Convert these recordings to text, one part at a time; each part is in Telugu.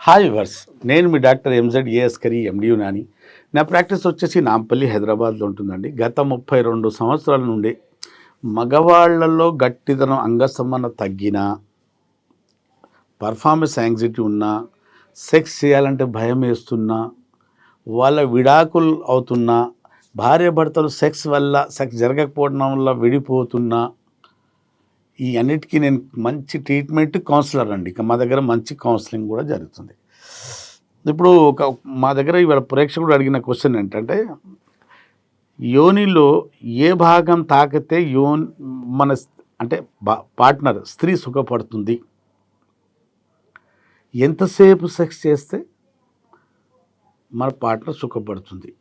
హాయ్ వర్స్, నేను మీ డాక్టర్ ఎంజెడ్ ఏఎస్కరి ఎండి యునాని. నా ప్రాక్టీస్ వచ్చేసి నాంపల్లి హైదరాబాద్లో ఉంటుందండి. గత 32 సంవత్సరాల నుండి మగవాళ్లలో గట్టిదనం అంగసంబంధం తగ్గినా, పర్ఫార్మెన్స్ యాంగ్జైటీ ఉన్నా, సెక్స్ చేయాలంటే భయం వేస్తున్నా, వాళ్ళ విడాకులు అవుతున్నా, భార్యాభర్తలు సెక్స్ జరగకపోవడం వల్ల విడిపోతున్నా, ఈ అన్నిటికీ నేను మంచి ట్రీట్మెంట్ కౌన్సిలర్ అండి. ఇక మా దగ్గర మంచి కౌన్సిలింగ్ కూడా జరుగుతుంది. ఇప్పుడు మా దగ్గర ఇవాళ ప్రేక్షకుడు అడిగిన క్వశ్చన్ ఏంటంటే, యోనిలో ఏ భాగం తాకితే మన అంటే పార్ట్నర్ స్త్రీ సుఖపడుతుంది, ఎంతసేపు సెక్స్ చేస్తే మన పార్ట్నర్ సుఖపడుతుంది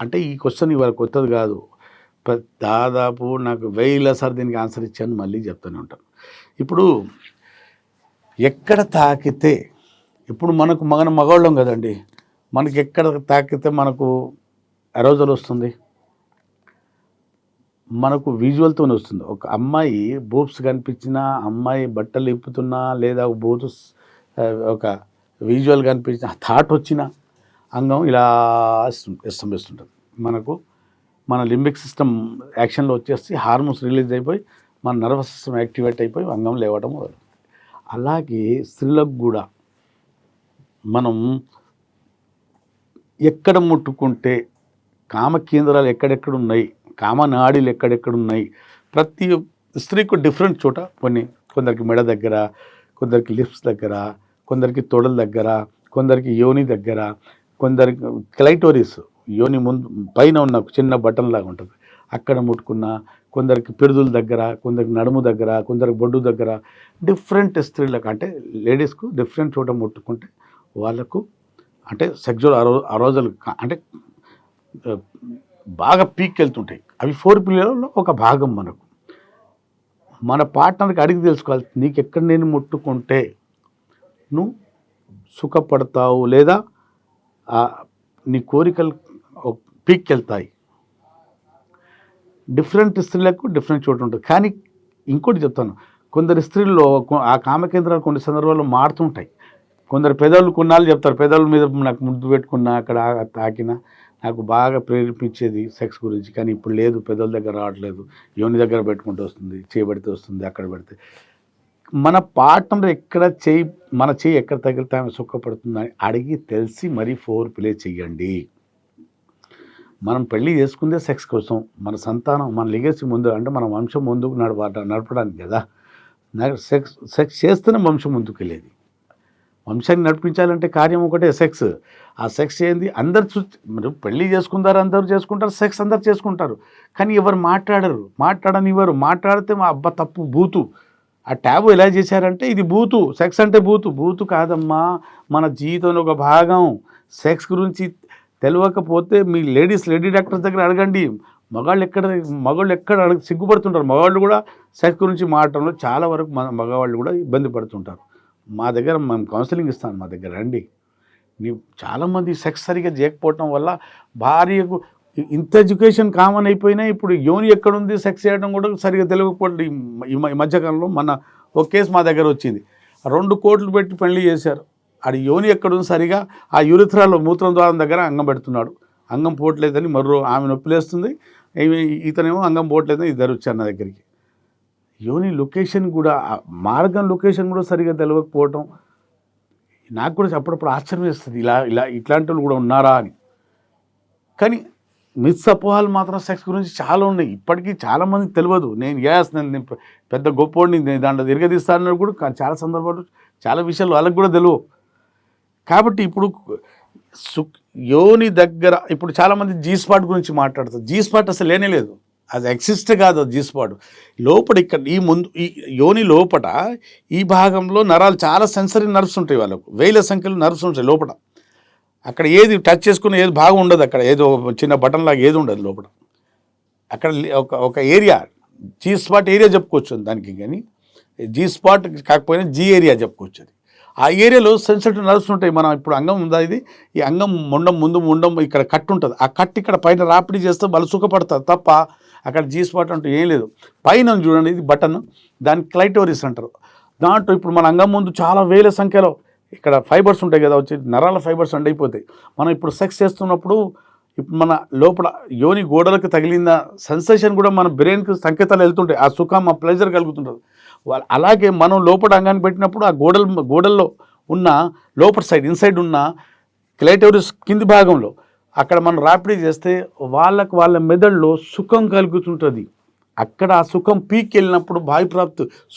అంటే, ఈ క్వశ్చన్ ఇవాళ కొత్తది కాదు. దాదాపు నాకు 1000 సార్లు దీనికి ఆన్సర్ ఇచ్చాను, మళ్ళీ చెప్తూనే ఉంటాను. ఇప్పుడు ఎక్కడ తాకితే, ఇప్పుడు మగవాళ్ళం కదండి, మనకి ఎక్కడ తాకితే మనకు అరోజల్ వస్తుంది, మనకు విజువల్తోనే వస్తుంది. ఒక అమ్మాయి బూబ్స్ కనిపించినా, అమ్మాయి బట్టలు ఇప్పుతున్నా, లేదా ఒక విజువల్ కనిపించిన థాట్ వచ్చిన అంగం ఇలా ఇస్తుంటుంది. మన లింబిక్ సిస్టమ్ యాక్షన్లో వచ్చేసి హార్మోన్స్ రిలీజ్ అయిపోయి మన నర్వస్ సిస్టమ్ యాక్టివేట్ అయిపోయి అంగం లేవడం మొదలు. అలాగే స్త్రీలకు కూడా మనం ఎక్కడ ముట్టుకుంటే కామ కేంద్రాలు ఎక్కడెక్కడ ఉన్నాయి, కామ నాడీలు ఎక్కడెక్కడున్నాయి, ప్రతి స్త్రీకు డిఫరెంట్ చోట, కొందరికి మెడ దగ్గర, కొందరికి లిప్స్ దగ్గర, కొందరికి తొడల దగ్గర, కొందరికి యోని దగ్గర, కొందరికి క్లైటోరిస్ యోని ముందు పైన ఉన్న చిన్న బటన్ లాగా ఉంటుంది, అక్కడ ముట్టుకున్న, కొందరికి పిరుదుల దగ్గర, కొందరికి నడుము దగ్గర, కొందరికి బొడ్డు దగ్గర, డిఫరెంట్ స్త్రీలకు అంటే లేడీస్కు డిఫరెంట్ చోట ముట్టుకుంటే వాళ్ళకు అంటే సెక్జువల్ అరోజల్ అంటే బాగా పీక్ వెళ్తుంటాయి. అవి 4 పిల్లలలో ఒక భాగం. మన పార్ట్నర్కి అడిగి తెలుసుకోవాలి, నీకు ఎక్కడ నేను ముట్టుకుంటే నువ్వు సుఖపడతావు, లేదా నీ కోరికలు పీక్ వెళ్తాయి. డిఫరెంట్ స్త్రీలకు డిఫరెంట్ చోటు ఉంటుంది. కానీ ఇంకోటి చెప్తాను, కొందరు స్త్రీల్లో ఆ కామకేంద్రాలు కొన్ని సందర్భాల్లో మారుతుంటాయి. కొందరు పెదవులు కొన్నాళ్ళు చెప్తారు, పెదవుల మీద నాకు ముద్దు పెట్టుకున్నా, అక్కడ తాకినా నాకు బాగా ప్రేరేపించేది సెక్స్ గురించి, కానీ ఇప్పుడు లేదు, పెదవుల దగ్గర రావట్లేదు, యోని దగ్గర పెట్టుకుంటూ వస్తుంది, చేయబడితే వస్తుంది, అక్కడ పెడితే. మన పార్ట్నర్ మన చేయి ఎక్కడ తగిలితే ఆమె సుఖపడుతుందని అడిగి తెలిసి మరీ 4 ప్లే చెయ్యండి. మనం పెళ్ళి చేసుకుందే సెక్స్ కోసం, మన సంతానం, మన లిగేసి ముందు, అంటే మన వంశం ముందుకు నడపడానికి కదా. సెక్స్ చేస్తేనే వంశం ముందుకు వెళ్ళేది. వంశాన్ని నడిపించాలంటే కార్యం ఒకటే, సెక్స్. ఆ సెక్స్ ఏంది, అందరు పెళ్ళి చేసుకుంటారు, అందరూ చేసుకుంటారు, సెక్స్ అందరు చేసుకుంటారు, కానీ ఎవరు మాట్లాడనివ్వరు. మాట్లాడితే మా అబ్బా తప్పు, బూతు. ఆ ట్యాబు ఎలా చేశారంటే, ఇది బూతు, సెక్స్ అంటే బూతు కాదమ్మా, మన జీవితంలో ఒక భాగం. సెక్స్ గురించి తెలియకపోతే మీ లేడీ డాక్టర్స్ దగ్గర అడగండి. మగవాళ్ళు ఎక్కడ సిగ్గుపడుతుంటారు. మగవాళ్ళు కూడా సెక్స్ గురించి మాట్లాడడంలో చాలా వరకు మగవాళ్ళు కూడా ఇబ్బంది పడుతుంటారు. మా దగ్గర మేము కౌన్సిలింగ్ ఇస్తాను, మా దగ్గర రండి. చాలామంది సెక్స్ సరిగా చేయకపోవటం వల్ల భార్యకు ఇంత ఎడ్యుకేషన్ కామన్ అయిపోయినా ఇప్పుడు యోని ఎక్కడుంది, సెక్స్ చేయడం కూడా సరిగా తెలియకపోతే ఈ మధ్యకాలంలో ఒక కేసు మా దగ్గర వచ్చింది. 2 కోట్లు పెట్టి పెళ్లి చేశారు. అది యోని ఎక్కడుంది సరిగా, ఆ యూరిథ్రాలో మూత్రం ద్వారం దగ్గర అంగం పెడుతున్నాడు, అంగం పోవట్లేదని ఆమె నొప్పిలేస్తుంది, ఇతనేమో అంగం పోవట్లేదని ఇద్దరు వచ్చారు నా దగ్గరికి. యోని లొకేషన్ కూడా, మార్గం లొకేషన్ కూడా సరిగా తెలియకపోవటం నాకు కూడా అప్పుడప్పుడు ఆశ్చర్యం వేస్తుంది, ఇట్లాంటి వాళ్ళు కూడా ఉన్నారా అని. కానీ మిస్ అపోహాలు మాత్రం సెక్స్ గురించి చాలా ఉన్నాయి, ఇప్పటికీ చాలామందికి తెలియదు. నేను పెద్ద గొప్పోడిని, నేను దాంట్లో తిరగదీస్తానని కూడా చాలా సందర్భాలు, చాలా విషయాలు వాళ్ళకి కూడా తెలియవు. కాబట్టి ఇప్పుడు యోని దగ్గర ఇప్పుడు చాలామంది జీ స్పాట్ గురించి మాట్లాడతారు. జీ స్పాట్ అసలు లేనే లేదు, అది ఎగ్జిస్ట్ కాదు. జీ స్పాట్ లోపల ఇక్కడ ఈ యోని లోపల ఈ భాగంలో నరాలు, చాలా సెన్సరీ నర్వ్స్ ఉంటాయి, వాళ్ళకు 1000 సంఖ్యలో నర్వ్స్ ఉంటాయి లోపల. అక్కడ ఏది టచ్ చేసుకుని ఏది భాగం ఉండదు, అక్కడ ఏదో చిన్న బటన్ లాగా ఏది ఉండదు లోపల. అక్కడ ఒక ఏరియా, జీ స్పాట్ ఏరియా చెప్పుకోవచ్చు దానికి, కానీ జీ స్పాట్ కాకపోయినా జీ ఏరియా చెప్పుకోవచ్చు. అది ఆ ఏరియాలో సెన్సిటివ్ నర్వ్స్ ఉంటాయి. మనం ఇప్పుడు అంగం ఉందా, ఈ అంగం ముండం ఇక్కడ కట్టు ఉంటుంది, ఆ కట్టు ఇక్కడ పైన రాపిడి చేస్తే వాళ్ళు సుఖపడతారు తప్ప అక్కడ జీ స్పాట్ అంటూ ఏం లేదు. పైన చూడండి ఇది బటన్, దాన్ని క్లైటోరిస్ అంటారు. దాంట్లో ఇప్పుడు మన అంగం ముందు చాలా వేల సంఖ్యలో ఇక్కడ ఫైబర్స్ ఉంటాయి కదా, వచ్చి నరాల ఫైబర్స్ అయిపోతాయి. మనం ఇప్పుడు సెక్స్ చేస్తున్నప్పుడు ఇప్పుడు మన లోపల యోని గోడలకు తగిలిన సెన్సేషన్ కూడా మన బ్రెయిన్కి సంకేతాలు వెళ్తుంటాయి, ఆ సుఖం ఆ ప్లెజర్ కలుగుతుంటుంది. అలాగే మనం లోపల అంగాన్ని పెట్టినప్పుడు ఆ గోడల్లో ఉన్న లోపల సైడ్ ఇన్సైడ్ ఉన్న క్లైటోరిస్ కింది భాగంలో అక్కడ మనం రాపిడీ చేస్తే వాళ్ళ మెదడులో సుఖం కలుగుతుంటుంది. అక్కడ ఆ సుఖం పీక్ వెళ్ళినప్పుడు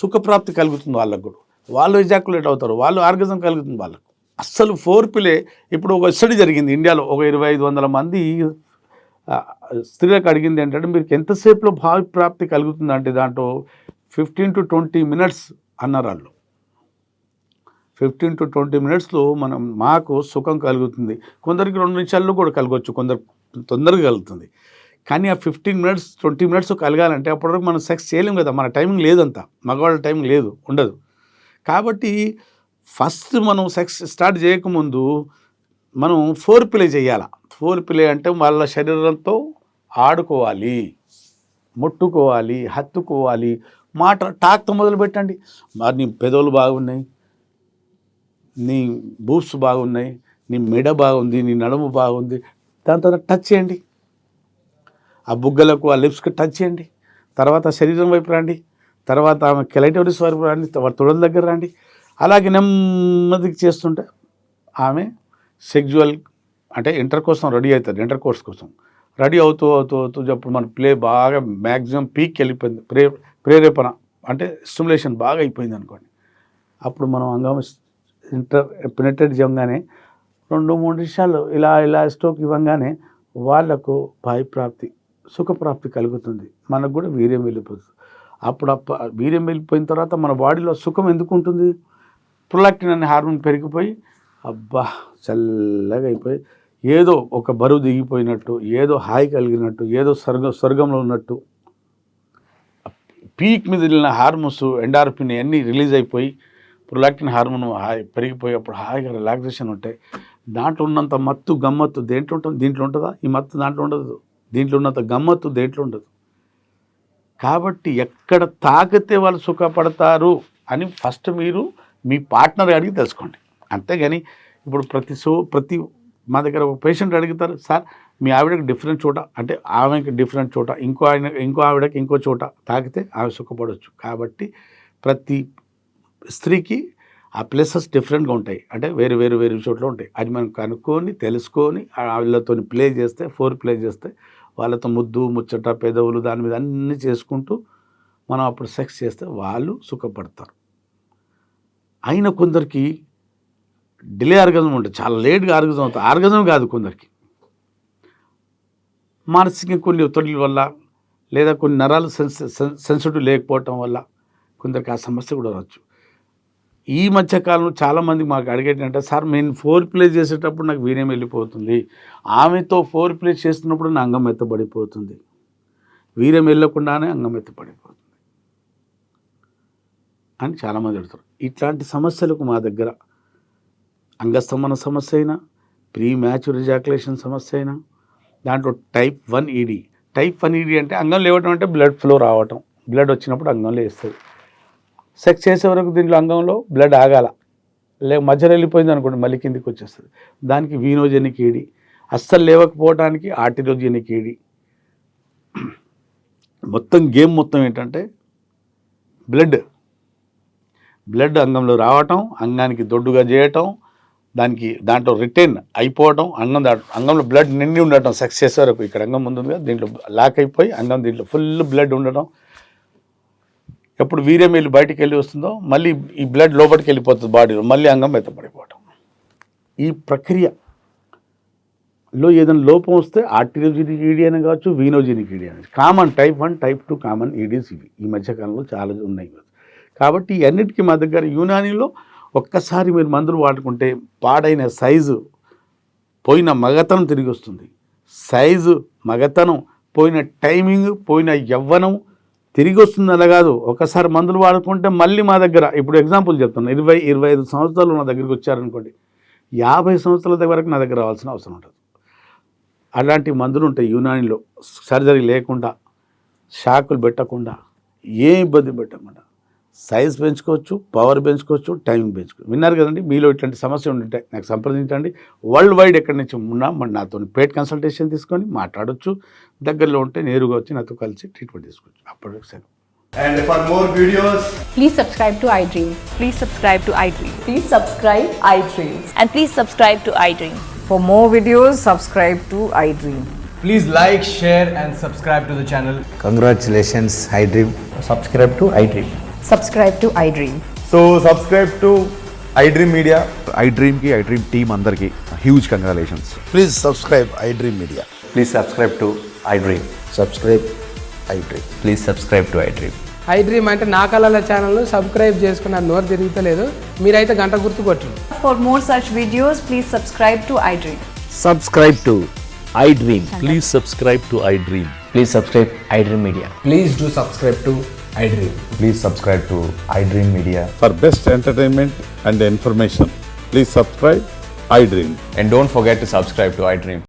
సుఖప్రాప్తి కలుగుతుంది. వాళ్ళకు కూడా వాళ్ళు ఎజాకులేట్ అవుతారు, వాళ్ళు ఆర్గజం కలుగుతుంది వాళ్ళకు. అస్సలు ఫోర్ప్లే ఇప్పుడు ఒక స్టడీ జరిగింది ఇండియాలో, ఒక 2500 మంది స్త్రీలకు అడిగింది ఏంటంటే మీరు ఎంతసేపులో భావిప్రాప్తి కలుగుతుంది అంటే దాంట్లో 15 to 20 minutes అన్నారు వాళ్ళు. 15 to 20 minutesలో మాకు సుఖం కలుగుతుంది. కొందరికి 2 నిమిషాల్లో కూడా కలగవచ్చు, కొందరు తొందరగా కలుగుతుంది. కానీ ఆ 15 minutes 20 minutes కలగాలంటే అప్పటివరకు మనం సెక్స్ చేయలేము కదా, మన టైమింగ్ లేదంతా, మగవాళ్ళ టైమింగ్ ఉండదు. కాబట్టి ఫస్ట్ మనం సెక్స్ స్టార్ట్ చేయకముందు మనం ఫోర్ప్లే చేయాలి. ఫోర్ప్లే అంటే వాళ్ళ శరీరంతో ఆడుకోవాలి, ముట్టుకోవాలి, హత్తుకోవాలి, టాక్తో మొదలు పెట్టండి. మరి నీ పెదవులు బాగున్నాయి, నీ బూబ్స్ బాగున్నాయి, నీ మెడ బాగుంది, నీ నడుము బాగుంది, దాని తర్వాత టచ్ చేయండి. ఆ బుగ్గలకు ఆ లిప్స్కి టచ్ చేయండి. తర్వాత శరీరం వైపు రండి, తర్వాత ఆమె క్లైటోరిస్ వైపు రండి, తొడల దగ్గర రండి. అలాగే నెమ్మదికి చేస్తుంటే ఆమె సెక్జువల్ అంటే ఇంటర్ కోసం రెడీ అవుతుంది. ఇంటర్ కోర్స్ కోసం రెడీ అవుతూ అప్పుడు మన ప్లే బాగా మ్యాక్సిమం పీక్ వెళ్ళిపోయింది, ప్రేరేపణ అంటే స్టిమ్యులేషన్ బాగా అయిపోయింది అనుకోండి. అప్పుడు మనం అంగం పెనెట్రేట్ చేయగానే 2-3 నిమిషాలు ఇలా స్ట్రోక్ ఇవ్వగానే వాళ్లకు భావిప్రాప్తి సుఖప్రాప్తి కలుగుతుంది, మనకు కూడా వీర్యం వెళ్ళిపోతుంది. అప్పుడు వీర్యం వెళ్ళిపోయిన తర్వాత మన బాడీలో సుఖం ఎందుకు ఉంటుంది? ప్రొలాక్టిన్ అనే హార్మోన్ పెరిగిపోయి అబ్బా చల్లగా అయిపోయి ఏదో ఒక బరువు దిగిపోయినట్టు, ఏదో హాయి కలిగినట్టు, ఏదో స్వర్గంలో ఉన్నట్టు, పీక్ మీద వెళ్ళిన హార్మోన్స్ ఎండార్ఫిన్ అన్నీ రిలీజ్ అయిపోయి ప్రొలాక్టిన్ హార్మోన్ పెరిగిపోయి అప్పుడు హాయిగా రిలాక్సేషన్ ఉంటాయి. దాంట్లో ఉన్నంత మత్తు గమ్మత్తు దేంట్లో ఉంటుంది? దీంట్లో ఉంటుందా? ఈ మత్తు దాంట్లో ఉండదు. దీంట్లో ఉన్నంత గమ్మత్తు దేంట్లో ఉండదు. కాబట్టి ఎక్కడ తాకితే వాళ్ళు సుఖపడతారు అని ఫస్ట్ మీరు మీ పార్ట్నర్ అడిగి తెలుసుకోండి. అంతేగాని ఇప్పుడు ప్రతి మా దగ్గర ఒక పేషెంట్ అడుగుతారు, సార్ మీ ఆవిడకి డిఫరెంట్ చోట అంటే ఆమెకి డిఫరెంట్ చోట, ఇంకో ఆవిడకి ఇంకో చోట తాకితే ఆమె సుఖపడవచ్చు. కాబట్టి ప్రతి స్త్రీకి ఆ ప్లేసెస్ డిఫరెంట్గా ఉంటాయి, అంటే వేరు చోట్ల ఉంటాయి. అది మనం కనుక్కొని తెలుసుకొని వాళ్ళతో ప్లే చేస్తే ప్లే చేస్తే వాళ్ళతో ముద్దు ముచ్చట పెదవులు దాని మీద అన్నీ చేసుకుంటూ మనం అప్పుడు సెక్స్ చేస్తే వాళ్ళు సుఖపడతారు. అయినా కొందరికి డిలే ఆర్గజం ఉంటుంది, చాలా లేట్గా ఆర్గజం అవుతుంది. ఆర్గజం కాదు, కొందరికి మానసిక కొన్ని ఒత్తిడిల వల్ల లేదా కొన్ని నరాలు సెన్సిటివ్ లేకపోవటం వల్ల కొందరికి ఆ సమస్య కూడా రావచ్చు. ఈ మధ్యకాలంలో చాలామంది మాకు అడిగేటంటే, సార్ నేను ప్లే చేసేటప్పుడు నాకు వీర్యం వెళ్ళిపోతుంది, ఆమెతో ప్లే చేస్తున్నప్పుడు నా అంగం ఎత్తబడిపోతుంది, వీర్యం వెళ్ళకుండానే అంగం ఎత్తబడిపోతుంది అని చాలామంది అడుగుతారు. ఇట్లాంటి సమస్యలకు మా దగ్గర అంగస్తంభన సమస్య అయినా, ప్రీ మ్యాచ్యూర్ ఎజాకులేషన్ సమస్య అయినా, దాంట్లో టైప్ 1 ED. టైప్ 1 ED అంటే అంగం లేవటం అంటే బ్లడ్ ఫ్లో రావటం, బ్లడ్ వచ్చినప్పుడు అంగంలో వేస్తుంది. సెక్స్ చేసే వరకు దీంట్లో అంగంలో బ్లడ్ ఆగాల, మధ్యలో వెళ్ళిపోయింది అనుకోండి మళ్ళీ కిందికి వచ్చేస్తుంది. దానికి వీనోజెనిక్ ED. అస్సలు లేవకపోవడానికి ఆర్టిరోజెనిక్ ED. మొత్తం గేమ్ మొత్తం ఏంటంటే బ్లడ్ అంగంలో రావటం, అంగానికి దొడ్డుగా చేయటం, దాంట్లో రిటైన్ అయిపోవటం, అంగంలో బ్లడ్ నిండి ఉండటం. సెక్స్ చేసే వరకు ఇక్కడ అంగం ముందు ఉంది కదా, దీంట్లో లాక్ అయిపోయి అంగం దీంట్లో ఫుల్ బ్లడ్ ఉండటం. ఎప్పుడు వీర్యం వెళ్ళి బయటికి వెళ్ళి వస్తుందో మళ్ళీ ఈ బ్లడ్ లోపలికి వెళ్ళిపోతుంది బాడీలో, మళ్ళీ అంగం మెత్తపడిపోవటం. ఈ ప్రక్రియలో ఏదైనా లోపం వస్తే ఆర్టిరోజెనిక్ ED అని కావచ్చు, వీనోజెనిక్ ED అని. Common type 1 type 2 common EDs ఇవి ఈ మధ్యకాలంలో చాలా ఉన్నాయి. కాబట్టి అన్నిటికీ మా దగ్గర యునానీలో ఒక్కసారి మీరు మందులు వాడుకుంటే పాడైన సైజు పోయిన మగతనం తిరిగి వస్తుంది. సైజు మగతనం పోయిన టైమింగ్ పోయిన యవ్వనం తిరిగి వస్తుంది. అలా కాదు, ఒకసారి మందులు వాడుకుంటే మళ్ళీ మా దగ్గర ఇప్పుడు ఎగ్జాంపుల్ చెప్తాను, 20-25 సంవత్సరాలు నా దగ్గరికి వచ్చారనుకోండి, 50 సంవత్సరాల వరకు నా దగ్గర రావాల్సిన అవసరం ఉంటుంది. అలాంటి మందులు ఉంటాయి యునానీలో, సర్జరీ లేకుండా షాకులు పెట్టకుండా ఏ ఇబ్బంది పెట్టకుండా సైజ్ పెంచుకోవచ్చు, పవర్ పెంచుకోవచ్చు, టైమింగ్ పెంచుకోవచ్చు. విన్నారు కదండి. మీలో ఇట్లాంటి సమస్య ఉంటే నాకు సంప్రదించండి. వరల్డ్ వైడ్ ఎక్కడి నుంచి ఉన్నా మరి నాతో పెయిడ్ కన్సల్టేషన్ తీసుకొని మాట్లాడొచ్చు. దగ్గరలో ఉంటే నేరుగా వచ్చి నాతో కలిసి ట్రీట్మెంట్ తీసుకోవచ్చు. అప్పటికి సెలవు. And for more videos, Please subscribe to iDream. Please subscribe to iDream. Please subscribe iDream. And please subscribe to iDream. For more videos, subscribe to iDream. please like, share and subscribe to the channel. Congratulations, iDream. subscribe to iDream. Subscribe to iDream. So subscribe to iDream Media. iDream team అందరికి huge congratulations. Please subscribe iDream Media. Please subscribe to iDream. Subscribe iDream. Please subscribe to iDream. iDream అంటే నా కళల ఛానల్ను సబ్స్క్రైబ్ చేసుకున్న నోరు తిరుగుతలేదు, మీరైతే గంట గుర్తు కొట్టండి. For more such videos, please subscribe to iDream. Subscribe to iDream. Please subscribe to iDream. Please subscribe iDream Media. Please do subscribe to iDream. Please subscribe to iDream Media. For best entertainment and information, please subscribe iDream. And don't forget to subscribe to iDream.